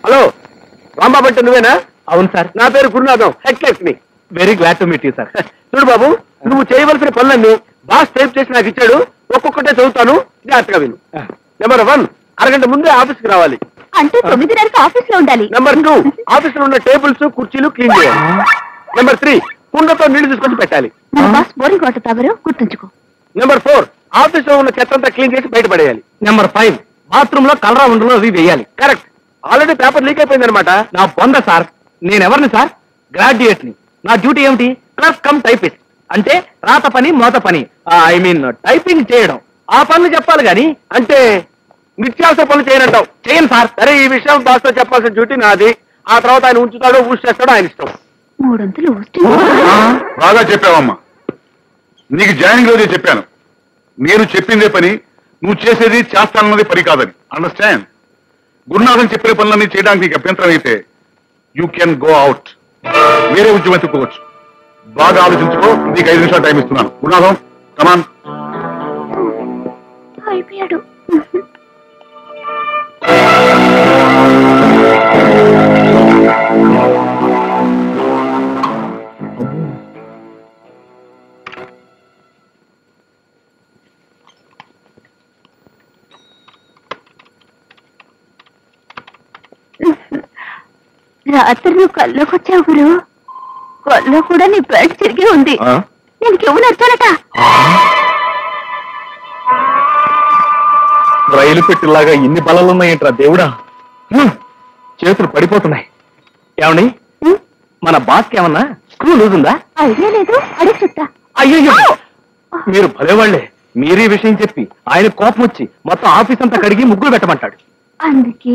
Hello Rambabu అంటే నువ్వేనా? అవును సార్. నా పేరు Gurunatham, head Lakshmi. Very glad to meet you sir. చూడు బాబు, నువ్వు చేయవలసిన పనులన్నీ బాస్ టైప్ చేసి నాకు ఇచ్చాడు. ఒక్కొక్కటే చదువుతాను, జాగ్రత్తగా విను. నెంబర్ 1, అరగంట ముందే ఆఫీస్కి రావాలి. అంటే 9:30కి ఆఫీస్ లో ఉండాలి. నెంబర్ 2, ఆఫీస్ లో ఉన్న టేబుల్స్ కుర్చీలు క్లీన్ చేయాలి. నెంబర్ 3, కుండతో నీళ్లు తీసుకొచ్చి పెట్టాలి. బాస్ బోరింగ్ వాటర్ తాగరు, గుర్తుంచుకో. నెంబర్ 4, ఆఫీస్ లో ఉన్న చెత్త అంతా క్లీన్ చేసి బయటపడేయాలి. నెంబర్ 5, బాత్రూమ్ లో కలరా ఉండలో అవి వేయాలి. కరెక్ట్. ఆల్రెడీ పేపర్ లీక్ అయిపోయింది అనమాట. నా పొంద సార్. నేనెవరిని సార్? గ్రాడ్యుయేట్ ని. నా డ్యూటీ ఏమిటి? Clerk cum typist. అంటే రాత పని మోత పని, ఐ మీన్ టైపింగ్ చేయడం. ఆ పనులు చెప్పాలి గాని అంటే నిత్యావసర పనులు చేయనంటావు. చేయను సార్. సరే, ఈ విషయం బాస్ తో చెప్పాల్సిన డ్యూటీ నాది. ఆ తర్వాత ఆయన ఉంచుతాడో ఊసి చేస్తాడో ఆయన ఇష్టం. 300 ఊస్తే బాగా చెప్పావమ్మా. నీకు జాయినింగ్ రోజే చెప్పాను, నేను చెప్పిందే పని, నువ్వు చేసేది చేస్తానన్నది పని కాదని. అండర్స్టాండ్? గురునాథన్ చెప్పిన పనులన్నీ చేయడానికి నీకు అభ్యంతరం అయితే యూ కెన్ గో అవుట్. వేరే ఉద్యమం ఎత్తుకోవచ్చు. బాగా ఆలోచించుకో. నీకు 5 నిమిషాలు టైం ఇస్తున్నాను. గురునాథం, కమాన్. అయిపోయాడు. రాత్రి నువ్వు కల్లోకి వచ్చావు గురు. కల్లో కూడా నీ ప్యాంట్ తిరిగి ఉంది. నేను కెవ్వు నచ్చానట. రైలు పెట్టిలాగా ఇన్ని బలాలున్నాయేంట్రా దేవుడా. చేతులు పడిపోతున్నాయి. ఏమండి, మన బాస్ కి ఏమన్నా స్క్రూ లూజ్ ఉందా? ఐడియా లేదు, అడిగి చెప్తా. అయ్యో, మీరు భలేవాళ్లే. మీరే విషయం చెప్పి ఆయన కోపం వచ్చి మొత్తం ఆఫీస్ అంతా కడిగి ముగ్గులు పెట్టమంటాడు. అందుకే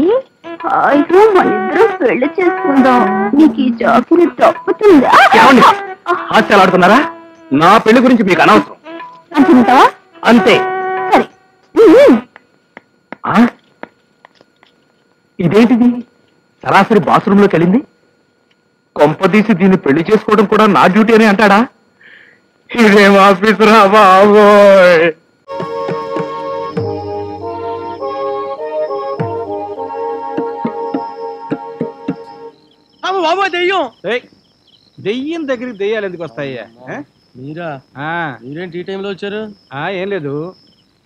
హాయిగా మనిద్దరం పెళ్లి చేసుకుందాం. నీకు ఈ జాబ్ తప్పుతుందా? ఏమండి, హాస్యాలు ఆడుతున్నారా? నా పెళ్లి గురించి మీకు అనవసరం. అనుకుంటావా? అంతే. సరే. ఇదేంటిది? సరాసరి బాత్రూమ్ లోకి వెళ్ళింది. కొంపదీసి దీన్ని పెళ్లి చేసుకోవడం కూడా నా డ్యూటీ అని అంటాడా? ఇదేం ఆఫీస్ రా బాబోయ్. బాబా దెయ్యం. దెయ్యం దగ్గరికి దెయ్యాలు ఎందుకు వస్తాయ్యా? మీరేంటి ఈ టైంలో వచ్చారు? ఏం లేదు,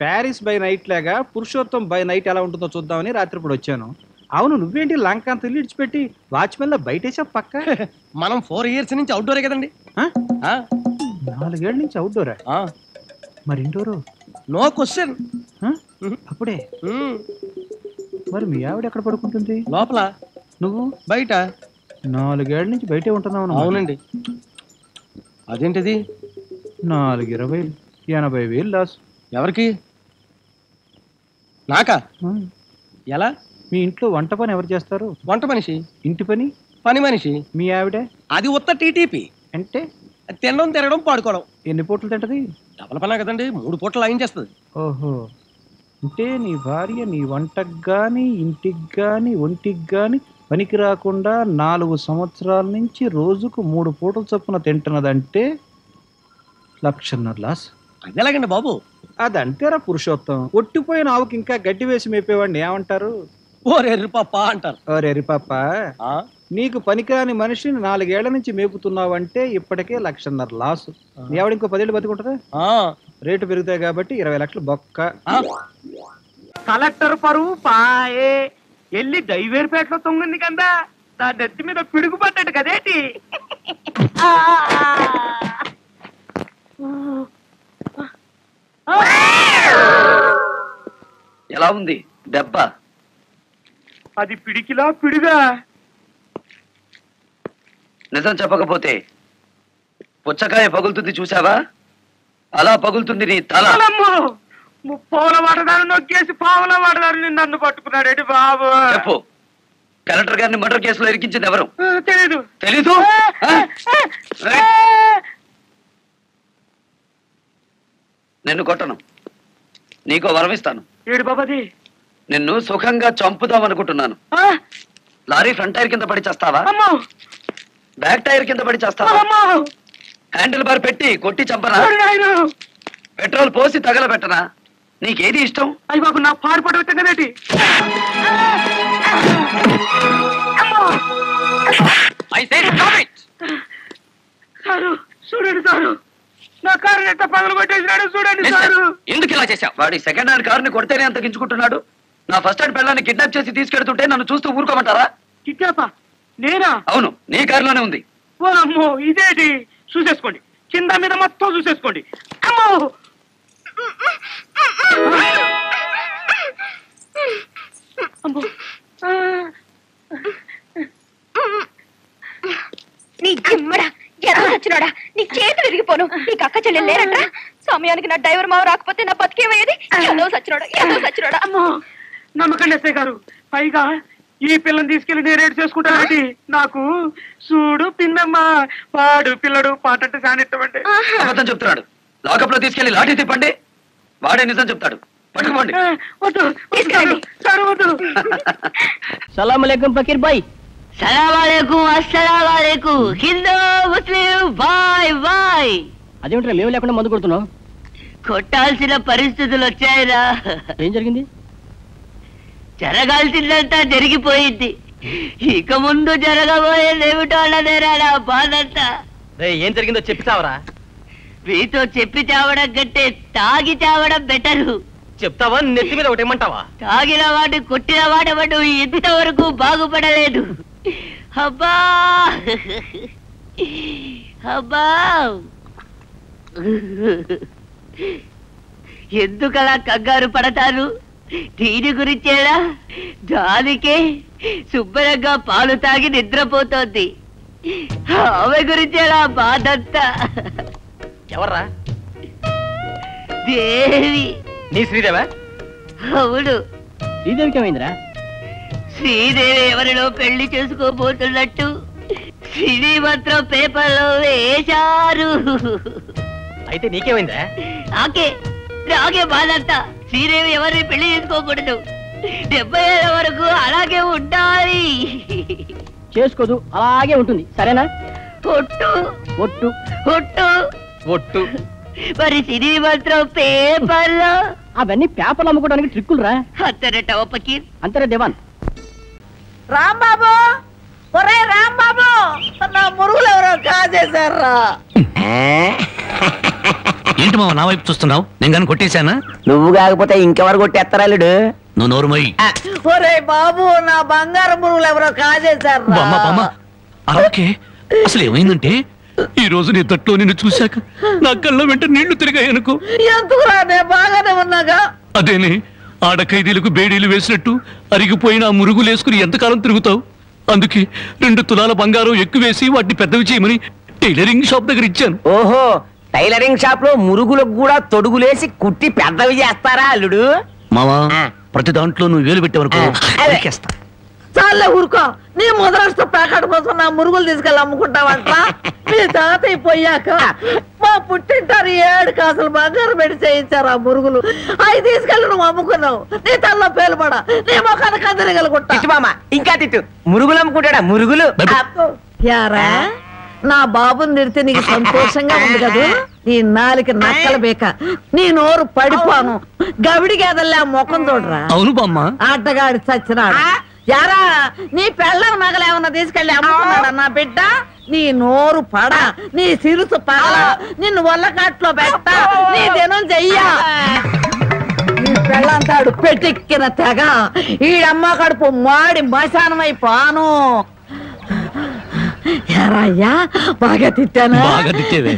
ప్యారిస్ బై నైట్ లాగా పురుషోత్తం బై నైట్ ఎలా ఉంటుందో చూద్దామని రాత్రిపూట వచ్చాను. అవును, నువ్వేంటి లంక అంత ఇల్లు ఇడిచిపెట్టి వాచ్మెన్ లో బయటేసా పక్క? మనం 4 years నుంచి అవుట్డోరే కదండి. 4 ఏళ్ల నుంచి అవుట్డోరా? మరి ఇండోరు? No question. అప్పుడే? మరి మీ ఆవిడ ఎక్కడ పడుకుంటుంది? లోపల. నువ్వు బయట. 4 ఏళ్ల నుంచి బయటే ఉంటున్నావు. అవునండి. అదేంటిది? 4, 20, 80,000 లాస్. ఎవరికి? నాకా? ఎలా? మీ ఇంట్లో వంట పని ఎవరు చేస్తారు? వంట మనిషి. ఇంటి పని? పని మనిషి. మీ ఆవిడ? అది ఉత్త టీటీపీ. అంటే తినడం తిరగడం పాడుకోవడం. ఎన్ని పూటలు తింటది? డబల్ పనా కదండి, 3 పూటలు లాగిం చేస్తుంది. ఓహో, అంటే నీ భార్య నీ వంటకు గాని ఇంటికి గాని ఒంటికి గాని పనికి రాకుండా 4 సంవత్సరాల నుంచి రోజుకు 3 పూటలు చొప్పున తింటున్నదంటే 1,50,000 లాస్. అది ఎలాగండి బాబు? అదంతేరా పురుషోత్తం. ఒట్టిపోయిన ఆవుకి ఇంకా గడ్డి వేసి మేపేవాడిని ఏమంటారు? ఓరెర్రి పాప అంటారు. ఓరెర్రి పాప, నీకు పనికిరాని మనిషిని 4 ఏళ్ల నుంచి మేపుతున్నావంటే ఇప్పటికే 1,50,000 లాస్. నీ ఆవిడ ఇంకో 10 ఏళ్ళు బతుకుంటదా? రేటు పెరుగుతాయి కాబట్టి 20 లక్షలు బొక్క. కలెక్టర్ పరువు పాయే ఎల్లి దైవేరుపేటలో తొంగింది కదా, నా నెత్తి మీద పిడుగు పడ్డాడు కదేటి. ఎలా ఉంది దెబ్బ? అది పిడికిలా పిడుగా. నిజం చెప్పకపోతే పుచ్చకాయ పగులుతుంది చూసావా? అలా పగులుతుంది నీ తల. ముప్పావుల వాడదారు నొక్కేసి పావుల వాడదారు నన్ను పట్టుకున్నాడేటి బాబు. చెప్పు, కలెక్టర్ గారిని మర్డర్ కేసులో ఇరికించింది ఎవరు? తెలీదు. తెలీదు? నిన్ను కొట్టను, నీకో వరమిస్తాను. ఏడు బాబాది. నిన్ను సుఖంగా చంపుదామనుకుంటున్నాను. లారీ ఫ్రంట్ టైర్ కింద పడి చేస్తావా? బ్యాక్ టైర్ కింద పడి చేస్తావా? హ్యాండిల్ బార్ పెట్టి కొట్టి చంపనా? పెట్రోల్ పోసి తగలబెట్టనా? నీకేది ఇష్టం? అయ్య బాబు, నా పారిపడి వచ్చా కదేటి. పగలు కొట్టేసినాడు చూడండి సారు. ఎందుకు ఇలా చేశావు? వాడి సెకండ్ హ్యాండ్ కారుని కొడితేనే అంత గించుకుంటున్నాడు. నా ఫస్ట్ హ్యాండ్ పిల్లల్ని కిడ్నాప్ చేసి తీసుకెడుతుంటే నన్ను చూస్తూ ఊరుకోమంటారా? కిడ్నాపా? నేనా? అవును, నీ కారులోనే ఉంది. ఓ అమ్మో, ఇదేంటి? చూసేసుకోండి, కింద మీద మొత్తం చూసేసుకోండి. అమ్మో అమ్మో. నీ జిమ్మడా ఎలా చచ్చినాడా? నీ చేతులు విరిగిపోను. నీకు అక్క చెల్లెలు లేరంట. సమయానికి నా డ్రైవర్ మావ రాకపోతే నా బతికేమయ్యేది. ఏదో సచ్చినాడా. అమ్మో, నమ్మకండి ఎస్ఐ గారు. పైగా ఈ పిల్లని తీసుకెళ్లి నేను రేటు చేసుకుంటానండి. నాకు చూడు పిన్నమ్మ, వాడు పిల్లడు పాటంటే సానిస్తామండి. అబద్ధం చెప్తున్నాడు. లాకప్ లో తీసుకెళ్లి లాఠీ తిప్పండి, వాడే నిజం చెప్తాడు. పట్టుకోండి. వద్దు సార్, వద్దు. సలాం అలైకుం ఫకీర్ భాయ్. అస్సలాముఅలైకుం హిందూ ముస్లిం బాయ్ బాయ్. అదేమిట్రా మేము లేకుండా మందు కొడుతున్నాం? కొట్టాల్సిన పరిస్థితులు వచ్చాయిరా. ఏం జరిగింది? జరగాల్సిందంతా జరిగిపోయింది. ఇక ముందు జరగబోయేదేమిటో అన్నదేరా నా బాధంతా. ఏం జరిగిందో చెప్తావరా? మీతో చెప్పి చావడం కంటే తాగి చావడం బెటరు. చెప్తావా? నెత్తి మీద ఒకటి ఇమ్మంటావా? తాగిన వాడు కొట్టిన వాడవాడు ఇంతవరకు బాగుపడలేదు. అబ్బా అబ్బా, ఎందుకలా కంగారు పడతారు? దీని గురించేలా? దానికే శుభ్రంగా పాలు తాగి నిద్రపోతోంది. ఆమె గురించేలా బాధంతా. ఎవర్రా? దేవి. నీ శ్రీదేవా? అవును. శ్రీదేవికి ఏమైందిరా? శ్రీదేవి ఎవరిలో పెళ్లి చేసుకోబోతున్నట్టు శ్రీమంత్రం పేపర్లో వేశారు. అయితే నీకేమైందా? నాకే బాధంతా. శ్రీదేవి ఎవరిని పెళ్లి చేసుకోకూడదు. 70 ఏళ్ళ వరకు అలాగే ఉండాలి. చేసుకోదు, అలాగే ఉంటుంది. సరేనా? ఒట్టు ఒట్టు ఒట్టు. మరి శ్రీమంత్రం పేపర్లో అవన్నీ పేపర్లు అమ్ముకోవడానికి ట్రిక్కులు రా. అంతేనట పకీర్. అంతరే దేవాన్. రాంబాబు, ఒరే రాంబాబు, నా మురుగులు ఎవరో కాజేశారా? ఏంటి మావ నా వైపు చూస్తున్నావు? నేను కానీ కొట్టేశానా? నువ్వు కాకపోతే ఇంకెవరు కొట్టేస్తారాలుడు? నువ్వు నోరు మొయ్యి. ఒరే బాబు, నా బంగారు మురుగులు ఎవరో కాజేశారా? ఓకే, అసలు ఏమైందంటే ఈ రోజు నీ తట్లో నిన్ను చూశాక నా కళ్ళ వెంట నీళ్లు తిరిగాయనుకో. ఎందుకురా, నేను బాగానే ఉన్నాగా. అదేనే, ఆడ ఖైదీలకు బేడీలు వేసినట్టు అరిగిపోయిన ఆ మురుగులు వేసుకుని ఎంతకాలం తిరుగుతావు? అందుకే 2 తులాల బంగారం ఎక్కువేసి వాటిని పెద్దవి చేయమని టైలరింగ్ షాప్ దగ్గర ఇచ్చాను. ఓహో, టైలరింగ్ షాప్ లో మురుగులకు కూడా తొడుగులేసి కుట్టి పెద్దవి చేస్తారా అల్లుడు? మావా, ప్రతి దాంట్లో నువ్వు వేలు పెట్టేవరకు నరికేస్తా. చాలే ఊరుకో. నీ ముద్రాష్ట్ర ప్యాకెట్ కోసం నా మురుగులు తీసుకెళ్ళి అమ్ముకుంటావంట. మీ తాతయ్య పోయాక మా పుట్టింటారు 7 కాసులు బంగారం పెట్టి చేయించారు ఆ మురుగులు. అవి తీసుకెళ్ళి నువ్వు అమ్ముకున్నావు. నీ తల్లో పేలుపడా, నీ మొఖానికి అందరిగలుగుంటా. ఇంకా తిట్టు. మురుగులు అమ్ముకుంటాడా? మురుగులు యారా? నా బాబుని తిడితే నీకు సంతోషంగా ఉంది కదా? నీ నాలికి నక్కల బేక, నీ నోరు పడిపోను. గవిడి గేదల్లా ముఖం చూడరా. అవును బామ్మ. ఆటగాడి చచ్చినాడు. యారా, నీ పెళ్ళం నగలు ఏమన్నా తీసుకెళ్ళి అమ్ముకున్నాడా నా బిడ్డ? నీ నోరు పడ, నీ సిరుసు పగల, నిన్ను వల్లకాట్లో పెట్ట, నీ దినం చెయ్యా. నీ పెళ్ళంతాడు పెట్టెక్కిన తెగ, ఈడమ్మ కడుపు మాడి మశానమైపోను. అయ్యా, బాగా తిట్టానా? బాగా తిట్టేవే.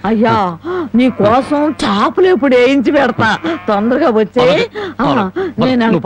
అయ్యా, నీ కోసం చాపులు ఇప్పుడు వేయించి పెడతా. తొందరగా వచ్చే. నేను